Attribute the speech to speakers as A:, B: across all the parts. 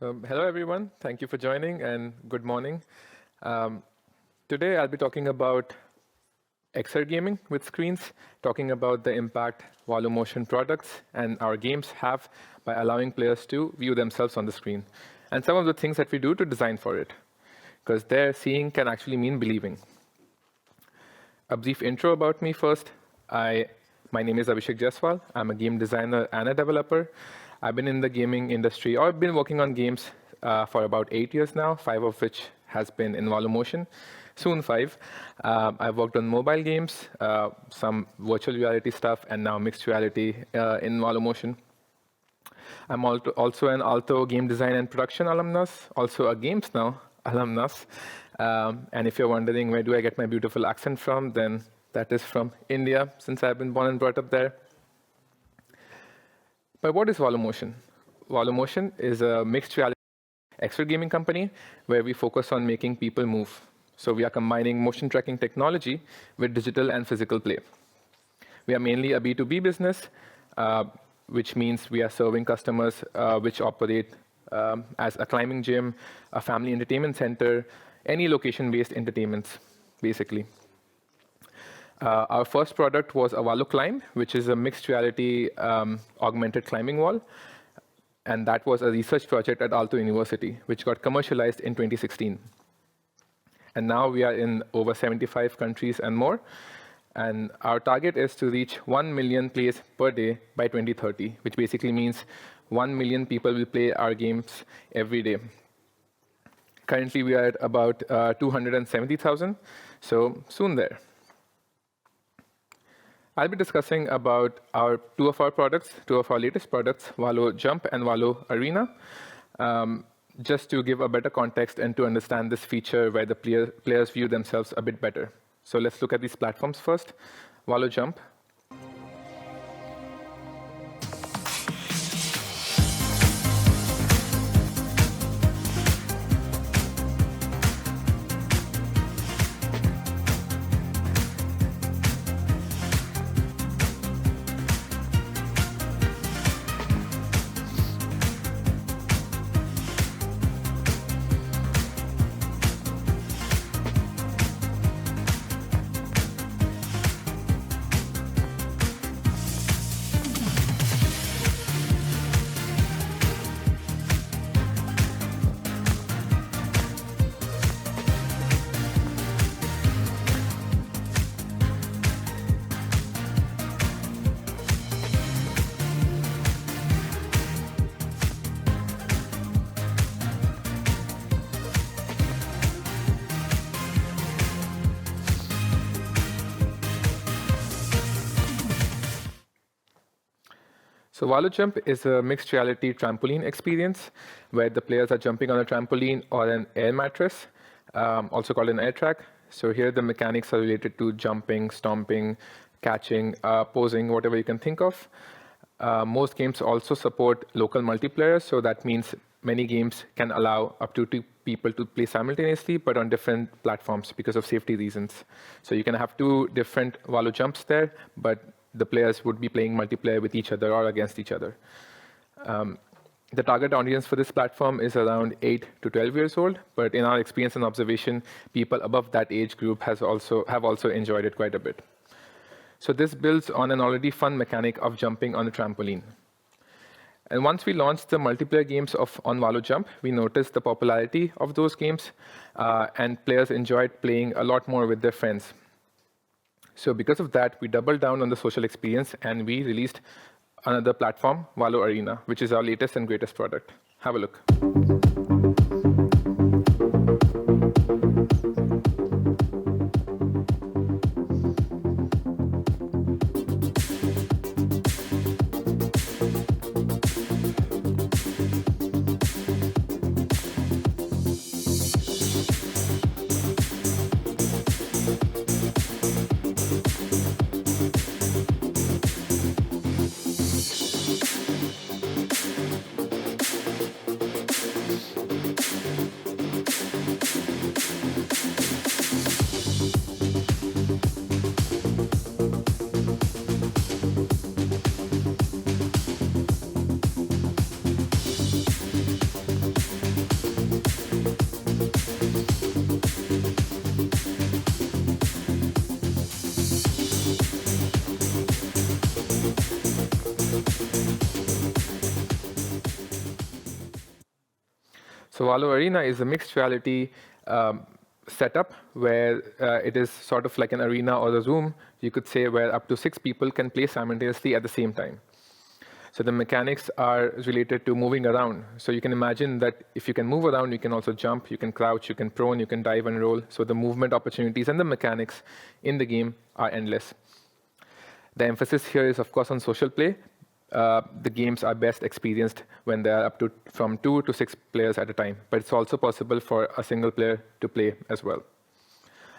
A: Hello everyone. Thank you for joining and good morning. Um, Today I'll be talking about Exergaming with screens, talking about the impact Valo Motion products and our games have by allowing players to view themselves on the screen, and some of the things that we do to design for it, because there seeing can actually mean believing. A brief intro about me first. My name is Abhishek Jaiswal. I'm a game designer and a developer. I've been in the gaming industry, or I've been working on games for about 8 years now, 5 of which has been in Valo Motion, soon 5. I've worked on mobile games, some virtual reality stuff, and now mixed reality in Valo Motion. I'm also an Alto game design and production alumnus, also a Games Now alumnus. And if you're wondering where do I get my beautiful accent from, then that is from India, since I've been born and brought up there. But what is Valo Motion? Valo Motion is a mixed reality exergaming company where we focus on making people move. So we are combining motion tracking technology with digital and physical play. We are mainly a B2B business, which means we are serving customers which operate as a climbing gym, a family entertainment center, any location-based entertainments, basically. Our first product was a Valo Climb, which is a mixed reality augmented climbing wall. And that was a research project at Aalto University, which got commercialized in 2016. And now we are in over 75 countries and more. And our target is to reach 1 million plays per day by 2030, which basically means 1 million people will play our games every day. Currently, we are at about 270,000, so soon there. I'll be discussing about two of our latest products, Valo Jump and Valo Arena, just to give a better context and to understand this feature where the players view themselves a bit better. So let's look at these platforms first. Valo Jump. So Valo Jump is a mixed reality trampoline experience where the players are jumping on a trampoline or an air mattress, also called an air track. So here the mechanics are related to jumping, stomping, catching, posing, whatever you can think of. Most games also support local multiplayer, so that means many games can allow up to 2 people to play simultaneously, but on different platforms because of safety reasons. So you can have 2 different Valo Jumps there, but the players would be playing multiplayer with each other or against each other. The target audience for this platform is around 8 to 12 years old, but in our experience and observation, people above that age group have also enjoyed it quite a bit. So this builds on an already fun mechanic of jumping on a trampoline. And once we launched the multiplayer games on Valo Jump, we noticed the popularity of those games, and players enjoyed playing a lot more with their friends. So because of that, we doubled down on the social experience, and we released another platform, Valo Arena, which is our latest and greatest product. Have a look. So Valo Arena is a mixed reality setup where it is sort of like an arena or a room, you could say, where up to 6 people can play simultaneously at the same time. So the mechanics are related to moving around. So you can imagine that if you can move around, you can also jump, you can crouch, you can prone, you can dive and roll. So the movement opportunities and the mechanics in the game are endless. The emphasis here is, of course, on social play. The games are best experienced when they are up to from 2 to 6 players at a time, but it's also possible for a single player to play as well.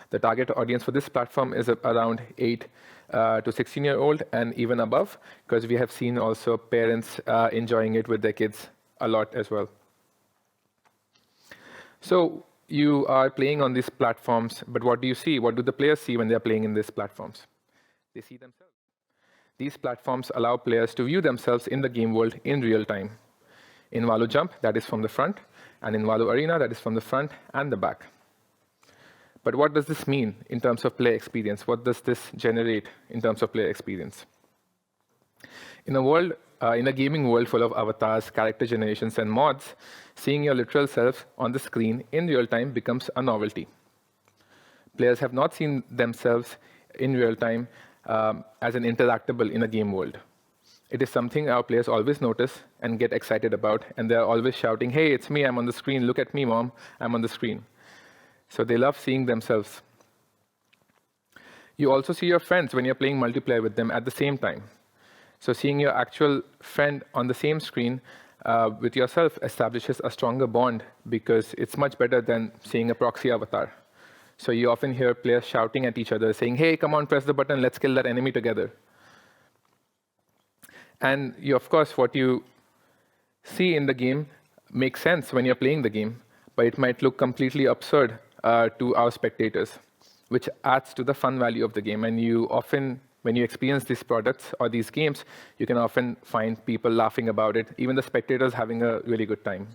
A: The target audience for this platform is around 8 to 16-year-old and even above, because we have seen also parents enjoying it with their kids a lot as well. So you are playing on these platforms, but what do you see? What do the players see when they are playing in these platforms? They see themselves. These platforms allow players to view themselves in the game world in real time. In Valo Jump, that is from the front, and in Valo Arena, that is from the front and the back. But what does this mean in terms of play experience? What does this generate in terms of play experience? In a gaming world full of avatars, character generations, and mods, seeing your literal self on the screen in real time becomes a novelty. Players have not seen themselves in real time as an interactable in a game world. It is something our players always notice and get excited about, and they're always shouting, "Hey, it's me, I'm on the screen, look at me, mom, I'm on the screen." So they love seeing themselves. You also see your friends when you're playing multiplayer with them at the same time. So seeing your actual friend on the same screen with yourself establishes a stronger bond, because it's much better than seeing a proxy avatar. So you often hear players shouting at each other, saying, "Hey, come on, press the button, let's kill that enemy together." And of course, what you see in the game makes sense when you're playing the game, but it might look completely absurd to our spectators, which adds to the fun value of the game. And you often, when you experience these products or these games, you can often find people laughing about it, even the spectators having a really good time.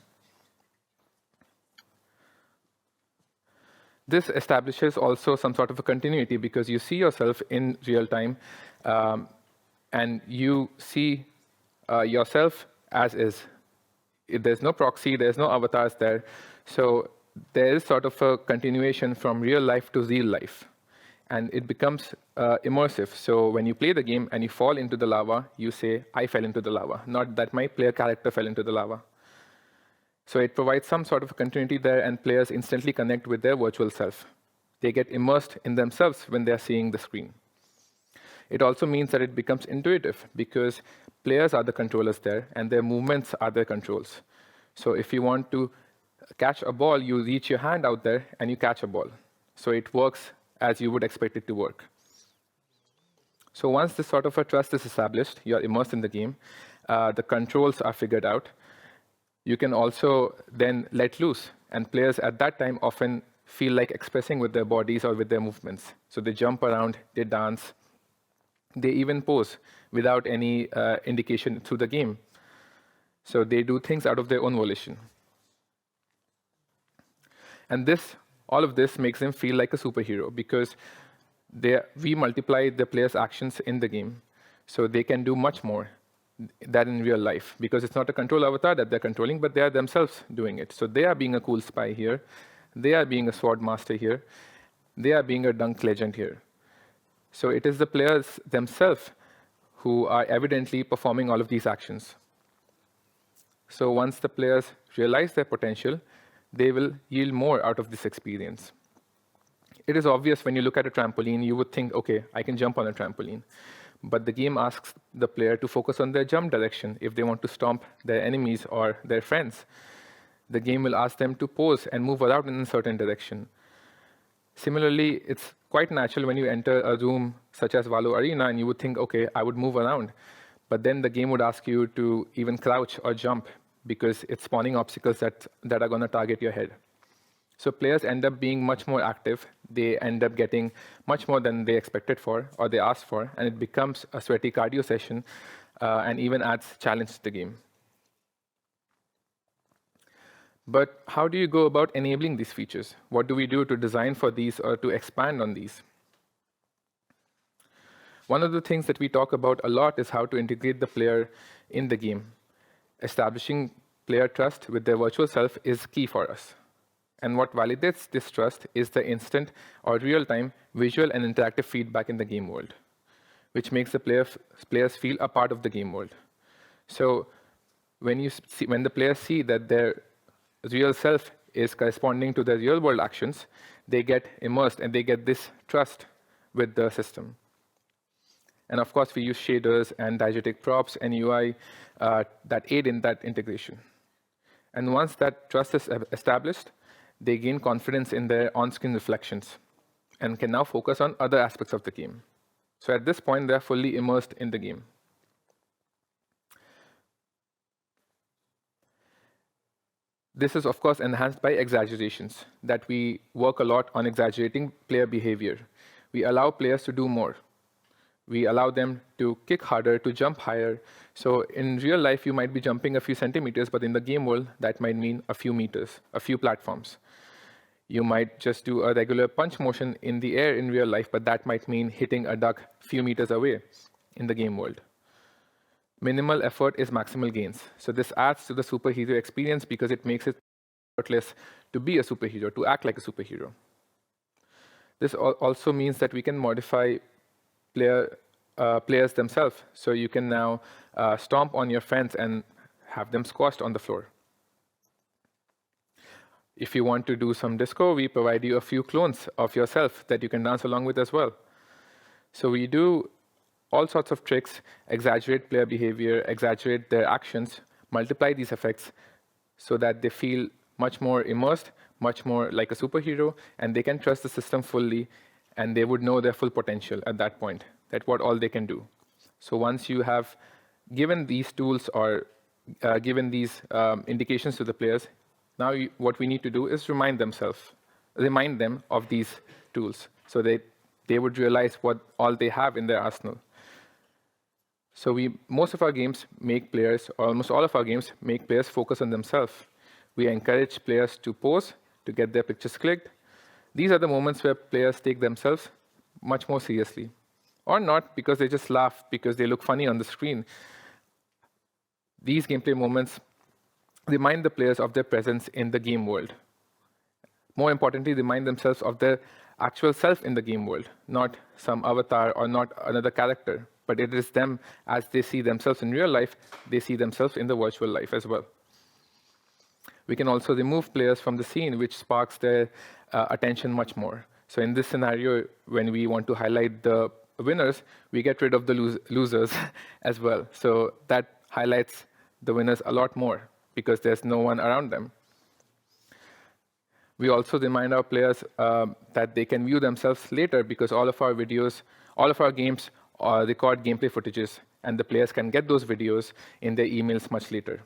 A: This establishes also some sort of a continuity, because you see yourself in real time, and you see yourself as is. There's no proxy, there's no avatars there. So there is sort of a continuation from real life to real life. And it becomes immersive. So when you play the game and you fall into the lava, you say, "I fell into the lava," not that my player character fell into the lava. So it provides some sort of a continuity there, and players instantly connect with their virtual self. They get immersed in themselves when they're seeing the screen. It also means that it becomes intuitive, because players are the controllers there, and their movements are their controls. So if you want to catch a ball, you reach your hand out there and you catch a ball. So it works as you would expect it to work. So once this sort of a trust is established, you're immersed in the game, the controls are figured out, you can also then let loose. And players at that time often feel like expressing with their bodies or with their movements. So they jump around, they dance, they even pose without any indication through the game. So they do things out of their own volition. And all of this makes them feel like a superhero, because we multiply the players' actions in the game. So they can do much more than in real life, because it's not a control avatar that they're controlling, but they are themselves doing it. So they are being a cool spy here. They are being a sword master here. They are being a dunk legend here. So it is the players themselves who are evidently performing all of these actions. So once the players realize their potential, they will yield more out of this experience. It is obvious when you look at a trampoline, you would think, okay, I can jump on a trampoline. But the game asks the player to focus on their jump direction if they want to stomp their enemies or their friends. The game will ask them to pose and move around in a certain direction. Similarly, it's quite natural when you enter a room such as Valo Arena and you would think, okay, I would move around. But then the game would ask you to even crouch or jump, because it's spawning obstacles that are going to target your head. So players end up being much more active. They end up getting much more than they expected for or they asked for, and it becomes a sweaty cardio session and even adds challenge to the game. But how do you go about enabling these features? What do we do to design for these or to expand on these? One of the things that we talk about a lot is how to integrate the player in the game, establishing player trust with their virtual self is key for us. And what validates this trust is the instant or real-time visual and interactive feedback in the game world, which makes the players feel a part of the game world. So when the players see that their real self is corresponding to their real-world actions, they get immersed and they get this trust with the system. And of course, we use shaders and diegetic props and UI that aid in that integration. And once that trust is established, they gain confidence in their on-screen reflections and can now focus on other aspects of the game. So at this point, they're fully immersed in the game. This is, of course, enhanced by exaggerations, that we work a lot on exaggerating player behavior. We allow players to do more. We allow them to kick harder, to jump higher. So in real life, you might be jumping a few centimeters, but in the game world, that might mean a few meters, a few platforms. You might just do a regular punch motion in the air in real life, but that might mean hitting a duck a few meters away in the game world. Minimal effort is maximal gains. So this adds to the superhero experience because it makes it effortless to be a superhero, to act like a superhero. This also means that we can modify players themselves. So you can now stomp on your friends and have them squashed on the floor. If you want to do some disco, we provide you a few clones of yourself that you can dance along with as well. So we do all sorts of tricks, exaggerate player behavior, exaggerate their actions, multiply these effects so that they feel much more immersed, much more like a superhero, and they can trust the system fully, and they would know their full potential at that point, that what all they can do. So once you have given these tools or given these indications to the players, now what we need to do is remind them of these tools so they would realize what all they have in their arsenal. So most of our games make players, or almost all of our games, make players focus on themselves. We encourage players to pose, to get their pictures clicked. These are the moments where players take themselves much more seriously. Or not, because they just laugh because they look funny on the screen. These gameplay moments remind the players of their presence in the game world. More importantly, remind themselves of their actual self in the game world, not some avatar or not another character, but it is them as they see themselves in real life, they see themselves in the virtual life as well. We can also remove players from the scene, which sparks their attention much more. So in this scenario, when we want to highlight the winners, we get rid of the losers as well. So that highlights the winners a lot more because there's no one around them. We also remind our players that they can view themselves later because all of our games record gameplay footages, and the players can get those videos in their emails much later.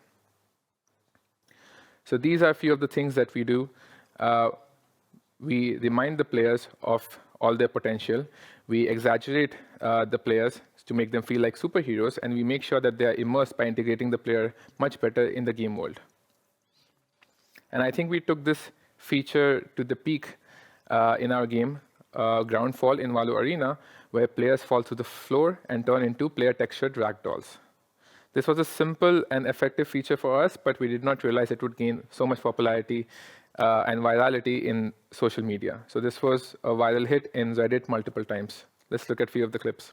A: So these are a few of the things that we do. We remind the players of all their potential. We exaggerate the players to make them feel like superheroes, and we make sure that they are immersed by integrating the player much better in the game world. And I think we took this feature to the peak in our game, Ground Fall in Valo Arena, where players fall through the floor and turn into player-textured ragdolls. This was a simple and effective feature for us, but we did not realize it would gain so much popularity and virality in social media. So this was a viral hit in Reddit multiple times. Let's look at a few of the clips.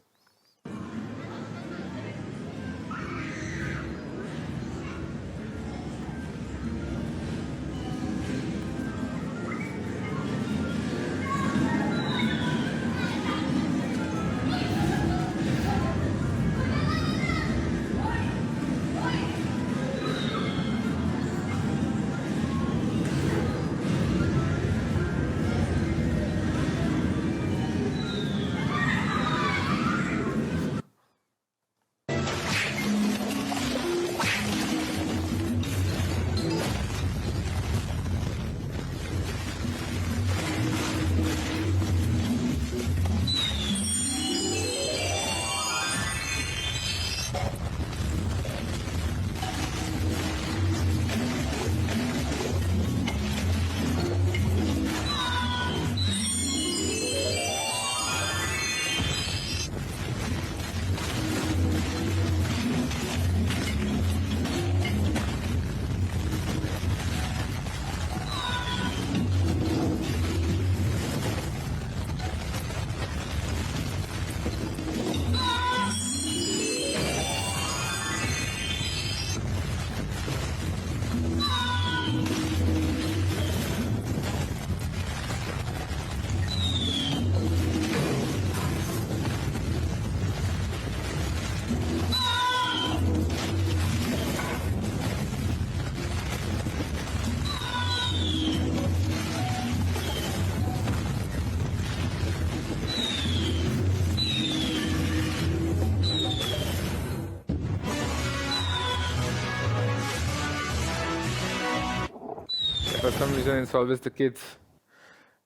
A: For some reason, it's always the kids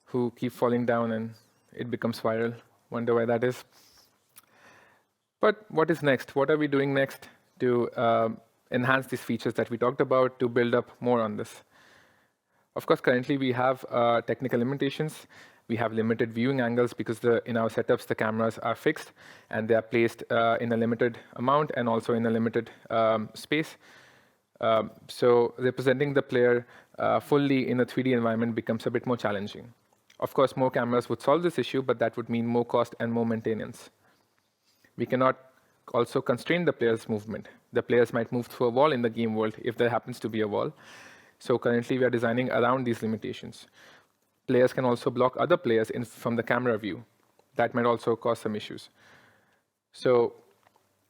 A: who keep falling down and it becomes viral. Wonder why that is. But what is next? What are we doing next to enhance these features that we talked about, to build up more on this? Of course, currently we have technical limitations. We have limited viewing angles because in our setups, the cameras are fixed and they are placed in a limited amount and also in a limited space. So representing the player fully in a 3D environment becomes a bit more challenging. Of course, more cameras would solve this issue, but that would mean more cost and more maintenance. We cannot also constrain the player's movement. The players might move through a wall in the game world if there happens to be a wall. So currently, we are designing around these limitations. Players can also block other players from the camera view. That might also cause some issues. So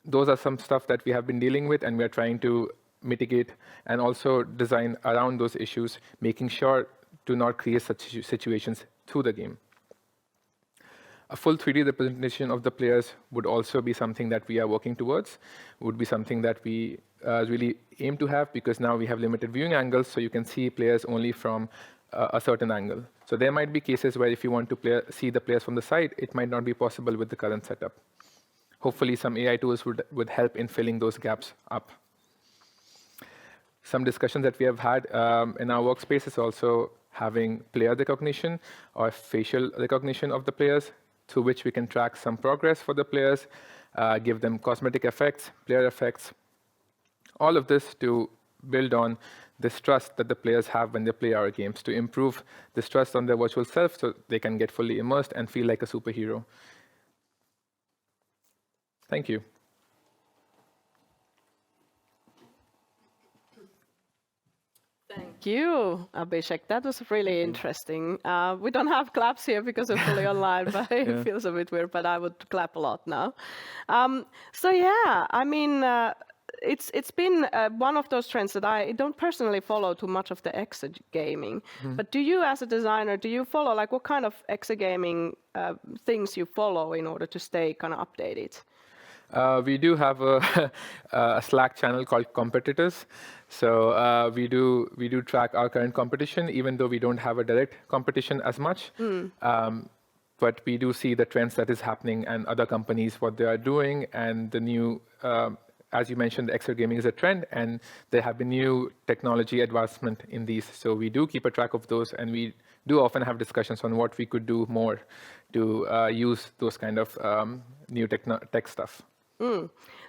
A: those are some stuff that we have been dealing with, and we are trying to mitigate and also design around those issues, making sure to not create such situations through the game. A full 3D representation of the players would also be something that we are working towards, would be something that we really aim to have, because now we have limited viewing angles, so you can see players only from a certain angle. So there might be cases where if you want to see the players from the side, it might not be possible with the current setup. Hopefully some AI tools would help in filling those gaps up. Some discussions that we have had in our workspace is also having player recognition or facial recognition of the players, through which we can track some progress for the players, give them cosmetic effects, player effects, all of this to build on this trust that the players have when they play our games, to improve this trust on their virtual self so they can get fully immersed and feel like a superhero. Thank you.
B: Thank you, Abhishek. That was really interesting. We don't have claps here because we're fully online, but it feels a bit weird, but I would clap a lot now. So yeah, I mean, it's been one of those trends that I don't personally follow too much of the exergaming. But do you, as a designer, do you follow, like, what kind of exergaming things you follow in order to stay kind of updated?
A: We do have a Slack channel called Competitors. So we do track our current competition, even though we don't have a direct competition as much. But we do see the trends that is happening and other companies, what they are doing, and the new, as you mentioned, exergaming is a trend, and there have been new technology advancement in these. So we do keep a track of those, and we do often have discussions on what we could do more to use those kind of new tech stuff.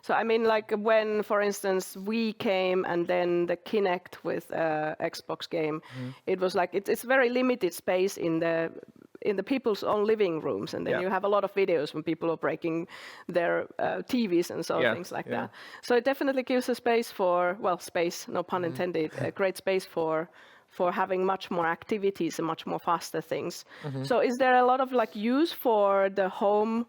B: So I mean, like when, for instance, we came and then the Kinect with Xbox game, it was like it's very limited space in the people's own living rooms, and then you have a lot of videos when people are breaking their TVs and so things like that. So it definitely gives a space for, well, space, no pun intended, a great space for having much more activities and much more faster things. So is there a lot of like use for the home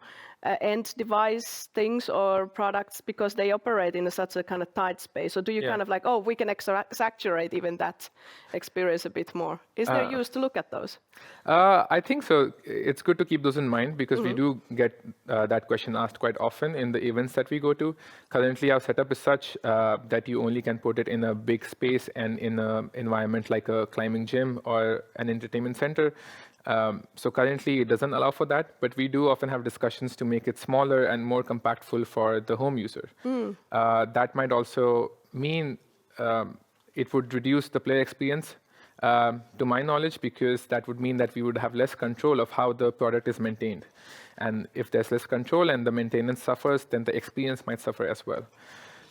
B: end device things or products because they operate in such a kind of tight space? Or do you kind of like, oh, we can saturate even that experience a bit more? Is there use to look at those?
A: I think so. It's good to keep those in mind because we do get that question asked quite often in the events that we go to. Currently, our setup is such that you only can put it in a big space and in an environment like a climbing gym or an entertainment center. So currently, it doesn't allow for that, but we do often have discussions to make it smaller and more compactful for the home user. That might also mean it would reduce the player experience, to my knowledge, because that would mean that we would have less control of how the product is maintained. And if there's less control and the maintenance suffers, then the experience might suffer as well.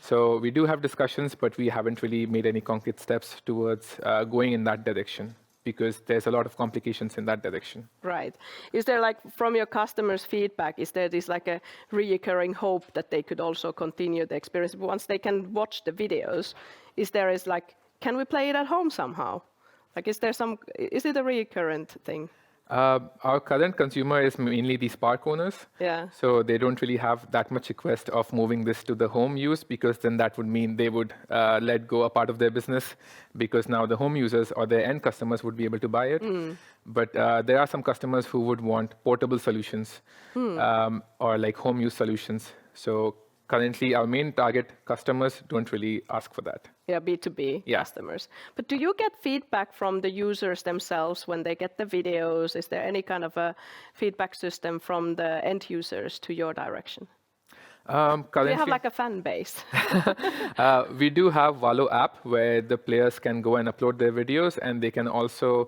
A: So we do have discussions, but we haven't really made any concrete steps towards going in that direction, because there's a lot of complications in that direction.
B: Right. Is there, like, from your customers' feedback, is there this like a recurring hope that they could also continue the experience once they can watch the videos? Is like, can we play it at home somehow? Like, is it a recurrent thing?
A: Our current consumer is mainly these park owners. So they don't really have that much request of moving this to the home use, because then that would mean they would let go a part of their business, because now the home users or their end customers would be able to buy it. But there are some customers who would want portable solutions or like home use solutions. So currently our main target customers don't really ask for that.
B: Yeah, B2B customers. But do you get feedback from the users themselves when they get the videos? Is there any kind of a feedback system from the end users to your direction? Do you have like a fan base?
A: We do have Valo app where the players can go and upload their videos, and they can also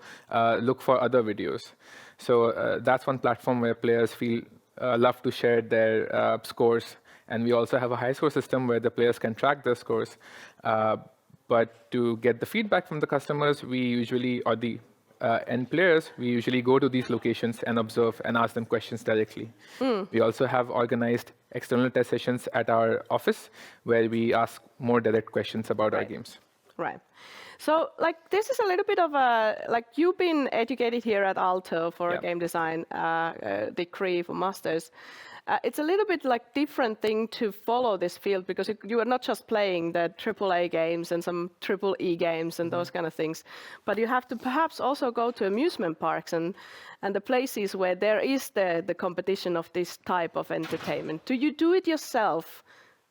A: look for other videos. So that's one platform where players feel love to share their scores. And we also have a high score system where the players can track their scores. But to get the feedback from the customers, we usually, or the end players, we usually go to these locations and observe and ask them questions directly. We also have organized external test sessions at our office where we ask more direct questions about our games.
B: Right. So, like, this is a little bit of a, like, you've been educated here at Aalto for a game design degree for masters. It's a little bit like different thing to follow this field because you are not just playing the AAA games and some triple E games and those kind of things, but you have to perhaps also go to amusement parks and the places where there is the competition of this type of entertainment. Do you do it yourself?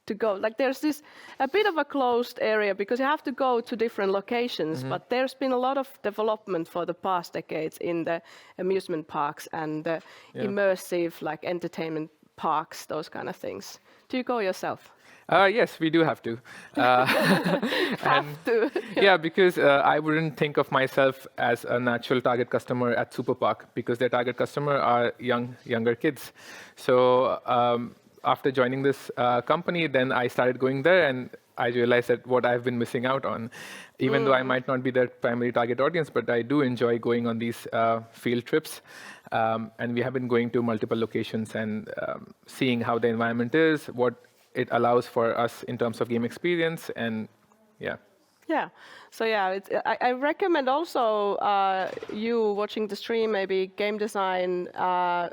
B: To go, like there's this a bit of a closed area because you have to go to different locations, but there's been a lot of development for the past decades in the amusement parks and the immersive like entertainment parks, those kind of things. Do you go yourself?
A: Yes, we do have to. Yeah, because I wouldn't think of myself as a natural target customer at Super Park because their target customer are younger kids. So after joining this company, then I started going there and I realized that what I've been missing out on, even though I might not be their primary target audience, but I do enjoy going on these field trips. And we have been going to multiple locations and seeing how the environment is, what it allows for us in terms of game experience, and yeah.
B: Yeah, so yeah, I recommend also you watching the stream, maybe game design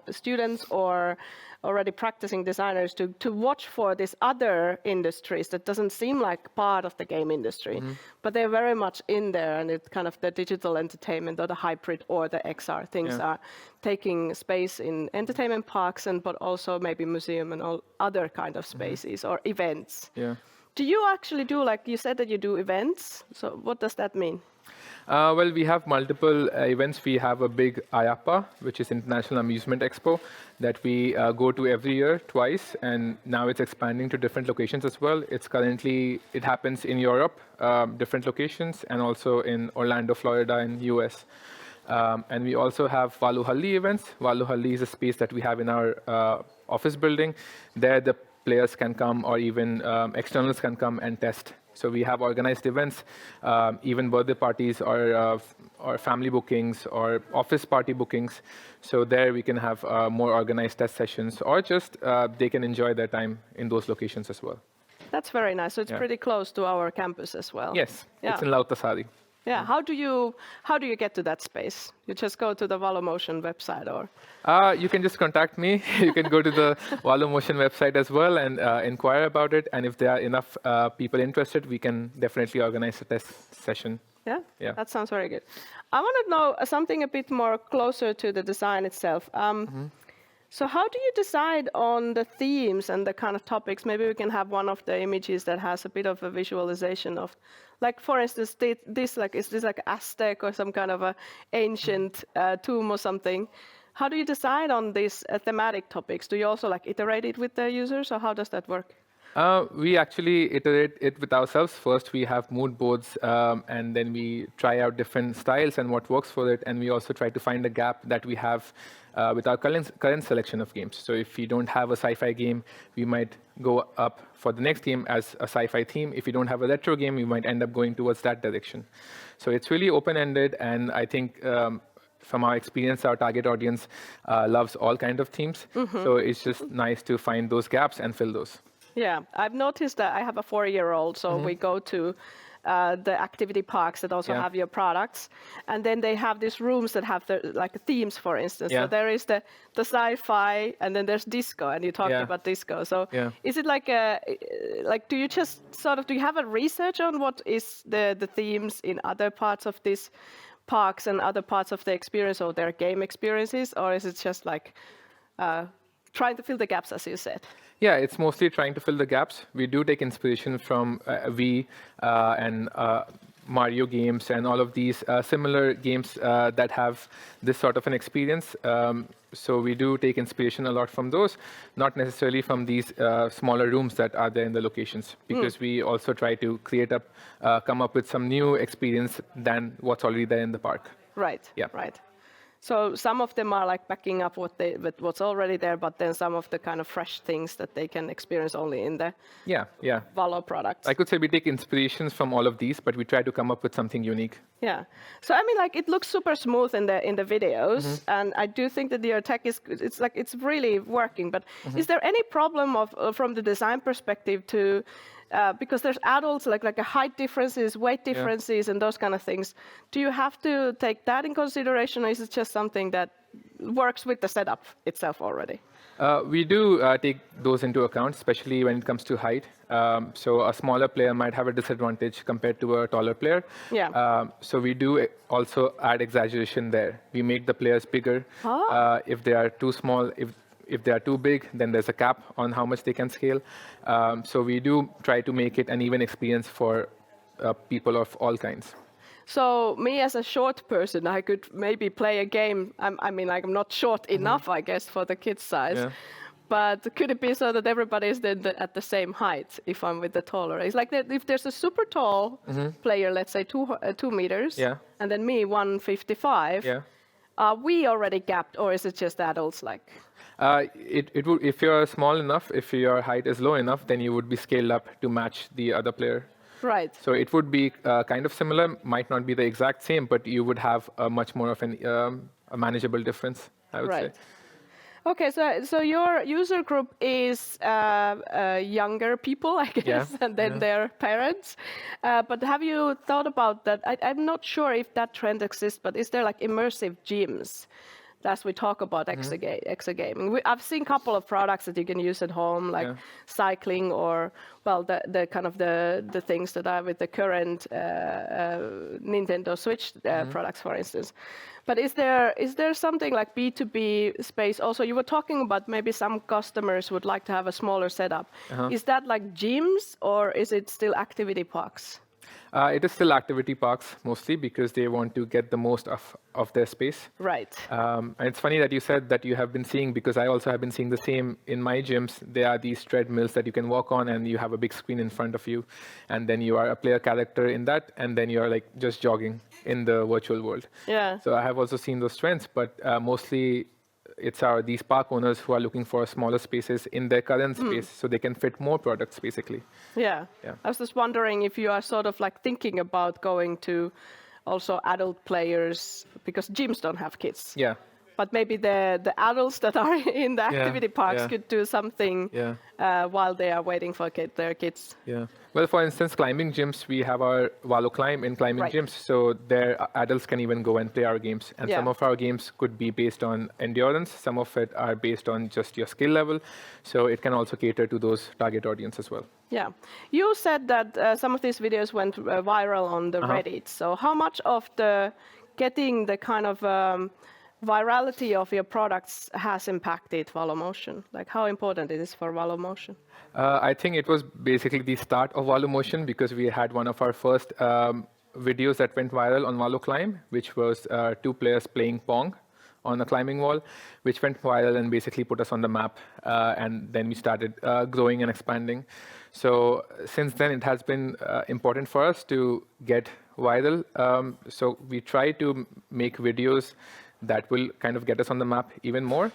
B: students or already practicing designers to watch for these other industries that doesn't seem like part of the game industry, but they're very much in there, and it's kind of the digital entertainment or the hybrid or the XR things are taking space in entertainment parks and but also maybe museum and all other kind of spaces or events.
A: Yeah.
B: Do you actually do, like you said that you do events? So what does that mean?
A: Well, we have multiple events. We have a big IAPA, which is International Amusement Expo, that we go to every year, twice, and now it's expanding to different locations as well. It happens in Europe, different locations, and also in Orlando, Florida, in US. And we also have Valo Halli events. Valo Halli is a space that we have in our office building. There the players can come or even externals can come and test. So we have organized events, even birthday parties or family bookings or office party bookings. So there we can have more organized test sessions or just they can enjoy their time in those locations as well.
B: That's very nice. So it's pretty close to our campus as well.
A: Yes, it's in Lautasari.
B: Yeah, how do you get to that space? You just go to the Valo Motion website, or?
A: You can just contact me. You can go to the Valo Motion website as well and inquire about it. And if there are enough people interested, we can definitely organize a test session.
B: Yeah, that sounds very good. I want to know something a bit more closer to the design itself. So how do you decide on the themes and the kind of topics? Maybe we can have one of the images that has a bit of a visualization of, like, for instance, is this like Aztec or some kind of a ancient tomb or something? How do you decide on these thematic topics? Do you also like iterate it with the users, or how does that work?
A: We actually iterate it with ourselves. First, we have mood boards, and then we try out different styles and what works for it. And we also try to find a gap that we have with our current selection of games. So if we don't have a sci-fi game, we might go up for the next game as a sci-fi theme. If we don't have a retro game, we might end up going towards that direction. So it's really open-ended, and I think from our experience, our target audience loves all kinds of themes. So it's just nice to find those gaps and fill those.
B: Yeah, I've noticed that I have a 4-year-old, so we go to the activity parks that also have your products, and then they have these rooms that have like themes, for instance. So there is the sci-fi, and then there's disco, and you talked about disco. So is it like do you just sort of, do you have a research on what is the themes in other parts of these parks and other parts of the experience or their game experiences, or is it just like trying to fill the gaps, as you said?
A: Yeah, it's mostly trying to fill the gaps. We do take inspiration from Wii and Mario games and all of these similar games that have this sort of an experience. So we do take inspiration a lot from those, not necessarily from these smaller rooms that are there in the locations, because we also try to come up with some new experience than what's already there in the park.
B: Right.
A: Yeah.
B: Right. So some of them are like backing up with what's already there, but then some of the kind of fresh things that they can experience only in the
A: Yeah, yeah.
B: Valo products.
A: I could say we take inspirations from all of these, but we try to come up with something unique.
B: Yeah. So I mean, like it looks super smooth in the videos, and I do think that your tech is it's really working. But is there any problem from the design perspective to because there's adults like a height differences, weight differences, and those kind of things. Do you have to take that in consideration, or is it just something that works with the setup itself already?
A: We do take those into account, especially when it comes to height. So a smaller player might have a disadvantage compared to a taller player.
B: Yeah.
A: So we do also add exaggeration there. We make the players bigger. If they are too small, if they are too big, then there's a cap on how much they can scale. So we do try to make it an even experience for people of all kinds.
B: So me as a short person, I could maybe play a game. I mean, like I'm not short enough, I guess, for the kids' size.
A: Yeah.
B: But could it be so that everybody is then at the same height if I'm with the taller? It's like that if there's a super tall player, let's say 2 meters, and then me 155.
A: Yeah.
B: Are we already gapped, or is it just adults like?
A: It would, if you're small enough, if your height is low enough, then you would be scaled up to match the other player.
B: Right.
A: So it would be kind of similar, might not be the exact same, but you would have a much more of a manageable difference, I would say.
B: Okay, so your user group is younger people, I guess, and then their parents. But have you thought about that? I'm not sure if that trend exists, but is there like immersive gyms? As we talk about exergaming, I've seen a couple of products that you can use at home, like cycling or, well, the kind of the things that are with the current Nintendo Switch products, for instance. But is there something like B2B space? Also, you were talking about maybe some customers would like to have a smaller setup. Is that like gyms or is it still activity parks?
A: It is still activity parks mostly because they want to get the most of their space.
B: Right.
A: And it's funny that you said that you have been seeing, because I also have been seeing the same in my gyms. There are these treadmills that you can walk on and you have a big screen in front of you. And then you are a player character in that. And then you're like just jogging in the virtual world.
B: Yeah.
A: So I have also seen those trends, but mostly it's these park owners who are looking for smaller spaces in their current space so they can fit more products, basically.
B: Yeah. I was just wondering if you are sort of like thinking about going to also adult players, because gyms don't have kids.
A: Yeah.
B: But maybe the adults that are in the activity parks could do something while they are waiting for their kids.
A: Yeah. Well, for instance, climbing gyms, we have our Valo Climb in climbing gyms, so there adults can even go and play our games. And some of our games could be based on endurance. Some of it are based on just your skill level. So it can also cater to those target audience as well.
B: Yeah. You said that some of these videos went viral on the Reddit. So how much of getting the kind of virality of your products has impacted Valo Motion? Like how important it is for Valo Motion?
A: I think it was basically the start of Valo Motion, because we had one of our first videos that went viral on Valo Climb, which was 2 players playing Pong on a climbing wall, which went viral and basically put us on the map. And then we started growing and expanding. So since then, it has been important for us to get viral. So we try to make videos that will kind of get us on the map even more.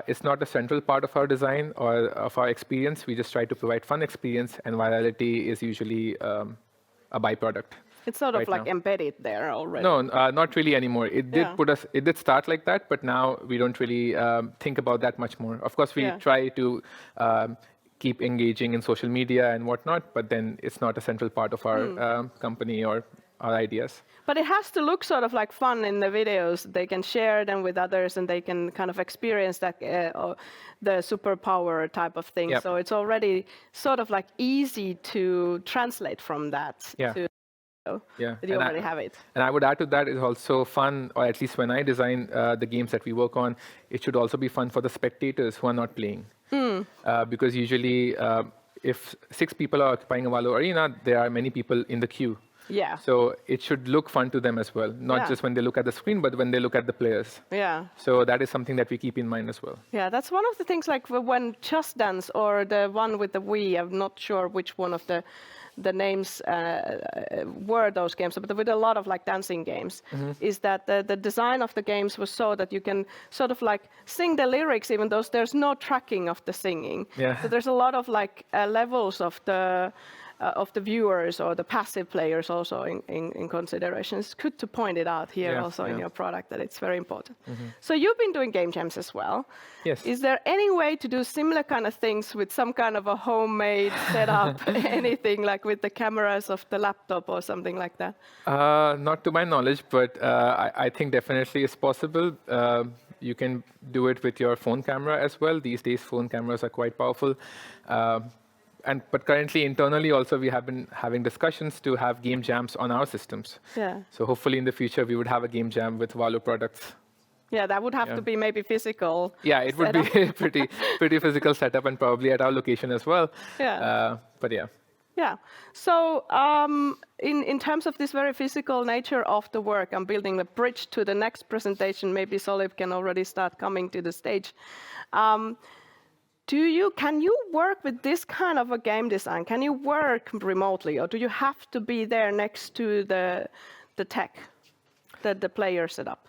A: It's not a central part of our design or of our experience. We just try to provide fun experience, and virality is usually a byproduct.
B: It's sort of like embedded there already.
A: No, not really anymore. It did start like that, but now we don't really think about that much more. Of course, we try to keep engaging in social media and whatnot, but then it's not a central part of our company or our ideas.
B: But it has to look sort of like fun in the videos. They can share them with others and they can kind of experience that the superpower type of thing. So it's already sort of like easy to translate from that to that you already have it.
A: And I would add to that, it's also fun, or at least when I design the games that we work on, it should also be fun for the spectators who are not playing. Because usually, if 6 people are occupying a Valo Arena, there are many people in the queue.
B: Yeah.
A: So it should look fun to them as well, not just when they look at the screen, but when they look at the players.
B: Yeah.
A: So that is something that we keep in mind as well.
B: Yeah, that's one of the things, like when Just Dance or the one with the Wii, I'm not sure which one of the names were those games, but with a lot of like dancing games, is that the design of the games was so that you can sort of like sing the lyrics even though there's no tracking of the singing.
A: Yeah.
B: So there's a lot of like levels of the viewers or the passive players also in consideration. It's good to point it out here also in your product that it's very important. So you've been doing game jams as well.
A: Yes.
B: Is there any way to do similar kind of things with some kind of a homemade setup, anything like with the cameras of the laptop or something like that?
A: Not to my knowledge, but I think definitely it's possible. You can do it with your phone camera as well. These days, phone cameras are quite powerful. But currently, internally, also, we have been having discussions to have game jams on our systems.
B: Yeah.
A: So hopefully, in the future, we would have a game jam with Valo products.
B: Yeah, that would have to be maybe physical.
A: Yeah, it would be a pretty physical setup, and probably at our location as well.
B: Yeah.
A: But yeah.
B: Yeah. So in terms of this very physical nature of the work, I'm building the bridge to the next presentation. Maybe Solip can already start coming to the stage. Can you work with this kind of a game design? Can you work remotely, or do you have to be there next to the tech, the player setup?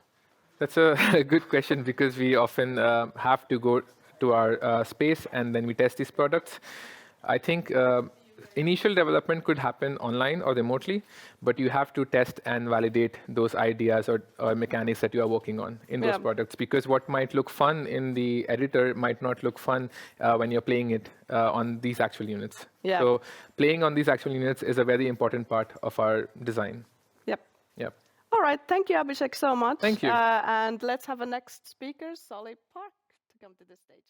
A: That's a good question, because we often have to go to our space and then we test these products. I think initial development could happen online or remotely, but you have to test and validate those ideas or mechanics that you are working on in those products, because what might look fun in the editor might not look fun when you're playing it on these actual units.
B: Yeah.
A: So playing on these actual units is a very important part of our design.
B: Yep.
A: Yep.
B: All right. Thank you, Abhishek, so much.
A: Thank you.
B: And let's have a next speaker, Solip Park, to come to the stage.